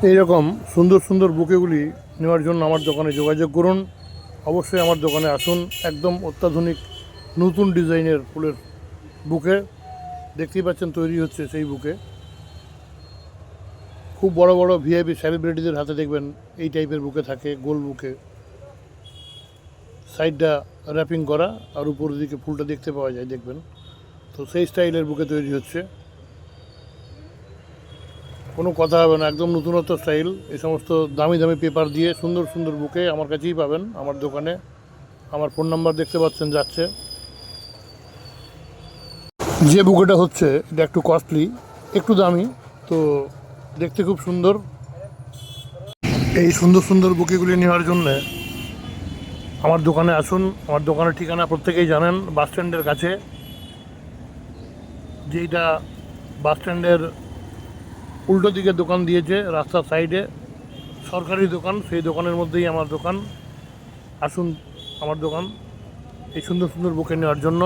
এইরকম সুন্দর সুন্দর বুকেগুলি নেওয়ার জন্য আমার দোকানে যোগাযোগ করুন। অবশ্যই আমার দোকানে আসুন। একদম অত্যাধুনিক নতুন ডিজাইনের ফুলের বুকে দেখতেই পাচ্ছেন তৈরি হচ্ছে। সেই বুকে খুব বড় বড় ভিআইপি সেলিব্রিটিদের হাতে দেখবেন এই টাইপের বুকে থাকে, গোল বুকে, সাইডটা র্যাপিং করা আর উপরের দিকে ফুলটা দেখতে পাওয়া যায়, দেখবেন। তো সেই স্টাইলের বুকে তৈরি হচ্ছে, কোনো কথা হবে না, একদম নতুনত্ব স্টাইল। এই সমস্ত দামি দামি পেপার দিয়ে সুন্দর সুন্দর বুকে আমার কাছেই পাবেন, আমার দোকানে। আমার ফোন নাম্বার দেখতে পাচ্ছেন যাচ্ছে। যে বুকেটা হচ্ছে এটা একটু কস্টলি, একটু দামি, তো দেখতে খুব সুন্দর। এই সুন্দর সুন্দর বুকেগুলি নেওয়ার জন্যে আমার দোকানে আসুন। আমার দোকানের ঠিকানা প্রত্যেকেই জানেন, বাস স্ট্যান্ডের কাছে। যেইটা বাস স্ট্যান্ডের উল্টো দিকে দোকান দিয়েছে, রাস্তার সাইডে সরকারি দোকান, সেই দোকানের মধ্যেই আমার দোকান। আসুন আমার দোকান এই সুন্দর সুন্দর বুকে নেওয়ার জন্য।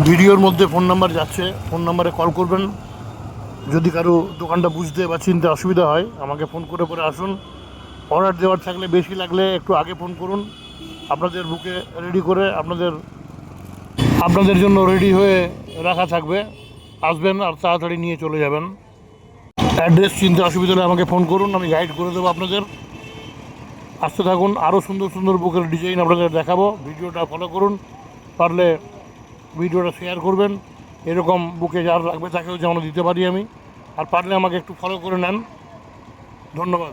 ভিডিওর মধ্যে ফোন নাম্বার যাচ্ছে, ফোন নাম্বারে কল করবেন। যদি কারো দোকানটা বুঝতে বা চিনতে অসুবিধা হয় আমাকে ফোন করে পরে আসুন। অর্ডার দেওয়ার থাকলে, বেশি লাগলে একটু আগে ফোন করুন। আপনাদের বুকে রেডি করে আপনাদের জন্য রেডি হয়ে রাখা থাকবে। আসবেন আর তাড়াতাড়ি নিয়ে চলে যাবেন। অ্যাড্রেস চিনতে অসুবিধা হলে আমাকে ফোন করুন, আমি গাইড করে দেবো আপনাদের। আসতে থাকুন, আরও সুন্দর সুন্দর বুকের ডিজাইন আপনাদের দেখাবো। ভিডিওটা ফলো করুন, পারলে ভিডিওটা শেয়ার করবেন। এরকম বুকে যার লাগবে তাকেও যেমন দিতে পারি আমি। আর পারলে আমাকে একটু ফলো করে নেন। ধন্যবাদ।